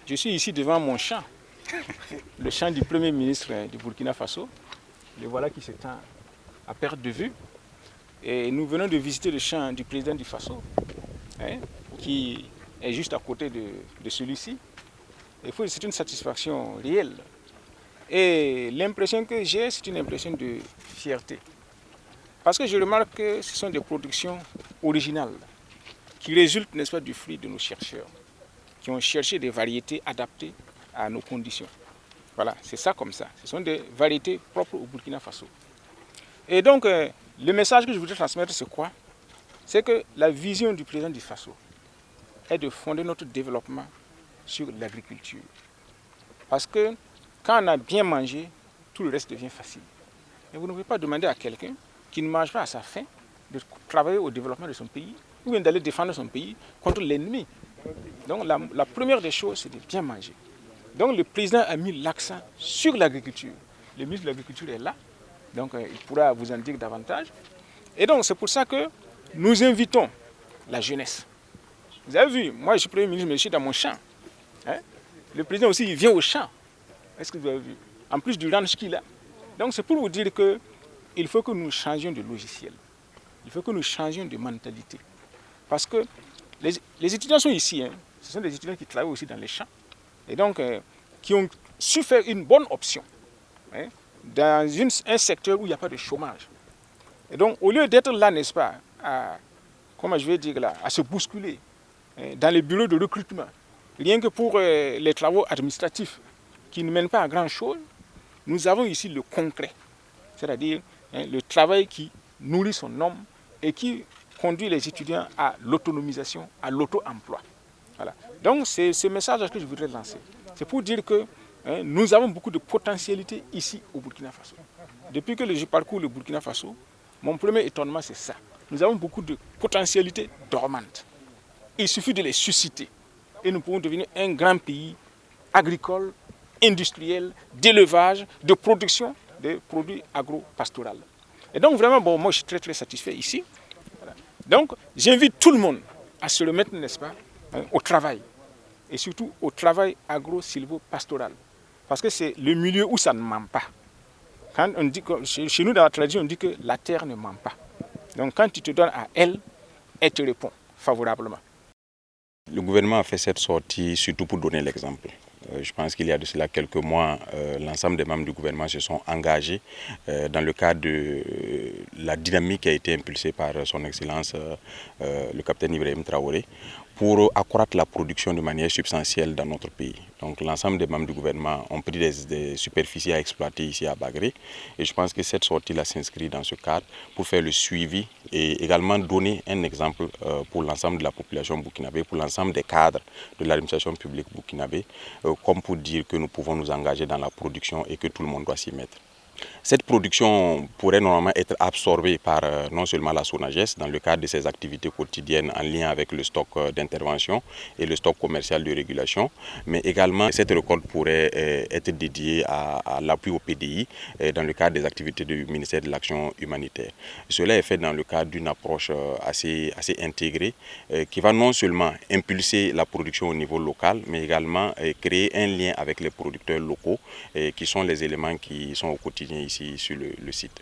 Je suis ici devant mon champ, le champ du Premier ministre du Burkina Faso. Le voilà qui s'étend à perte de vue. Et nous venons de visiter le champ du président du Faso, qui est juste à côté de celui-ci. C'est une satisfaction réelle. Et l'impression que j'ai, c'est une impression de fierté. Parce que je remarque que ce sont des productions originales qui résultent, n'est-ce pas, du fruit de nos chercheurs, qui ont cherché des variétés adaptées à nos conditions. Voilà, c'est ça comme ça. Ce sont des variétés propres au Burkina Faso. Et donc, le message que je voudrais transmettre, c'est quoi? C'est que la vision du président du Faso est de fonder notre développement sur l'agriculture. Parce que quand on a bien mangé, tout le reste devient facile. Et vous ne pouvez pas demander à quelqu'un qui ne mange pas à sa faim de travailler au développement de son pays ou bien d'aller défendre son pays contre l'ennemi. Donc la première des choses, c'est de bien manger. Donc le président a mis l'accent sur l'agriculture. Le ministre de l'Agriculture est là, donc il pourra vous en dire davantage. Et donc c'est pour ça que nous invitons la jeunesse. Vous avez vu, moi je suis Premier ministre, mais je suis dans mon champ. Le président aussi, il vient au champ. Est-ce que vous avez vu? En plus du ranch qu'il a. Donc c'est pour vous dire qu'il faut que nous changions de logiciel. Il faut que nous changions de mentalité. Parce que les étudiants sont ici. Ce sont des étudiants qui travaillent aussi dans les champs. Et donc, qui ont su faire une bonne option dans un secteur où il n'y a pas de chômage. Et donc, au lieu d'être là, n'est-ce pas, à se bousculer dans les bureaux de recrutement, rien que pour les travaux administratifs qui ne mènent pas à grand-chose, nous avons ici le concret, c'est-à-dire le travail qui nourrit son homme et qui conduit les étudiants à l'autonomisation, à l'auto-emploi. Voilà. Donc c'est ce message que je voudrais lancer. C'est pour dire que nous avons beaucoup de potentialités ici au Burkina Faso. Depuis que je parcours le Burkina Faso, mon premier étonnement c'est ça. Nous avons beaucoup de potentialités dormantes. Il suffit de les susciter et nous pouvons devenir un grand pays agricole, industriel, d'élevage, de production de produits agro-pastoraux. Et donc vraiment, moi je suis très très satisfait ici. Voilà. Donc j'invite tout le monde à se remettre, n'est-ce pas, au travail. Et surtout au travail agro-silvo-pastoral. Parce que c'est le milieu où ça ne ment pas. Quand on dit que, chez nous dans la tradition, on dit que la terre ne ment pas. Donc quand tu te donnes à elle, elle te répond favorablement. Le gouvernement a fait cette sortie surtout pour donner l'exemple. Je pense qu'il y a de cela quelques mois, l'ensemble des membres du gouvernement se sont engagés dans le cadre de la dynamique qui a été impulsée par son Excellence le capitaine Ibrahim Traoré pour accroître la production de manière substantielle dans notre pays. Donc l'ensemble des membres du gouvernement ont pris des superficies à exploiter ici à Bagré et je pense que cette sortie-là s'inscrit dans ce cadre pour faire le suivi et également donner un exemple pour l'ensemble de la population burkinabé, pour l'ensemble des cadres de l'administration publique burkinabé, comme pour dire que nous pouvons nous engager dans la production et que tout le monde doit s'y mettre. Cette production pourrait normalement être absorbée par non seulement la SONAGES dans le cadre de ses activités quotidiennes en lien avec le stock d'intervention et le stock commercial de régulation, mais également cette récolte pourrait être dédiée à l'appui au PDI dans le cadre des activités du ministère de l'Action humanitaire. Cela est fait dans le cadre d'une approche assez intégrée qui va non seulement impulser la production au niveau local, mais également créer un lien avec les producteurs locaux qui sont les éléments qui sont au quotidien ici sur le site.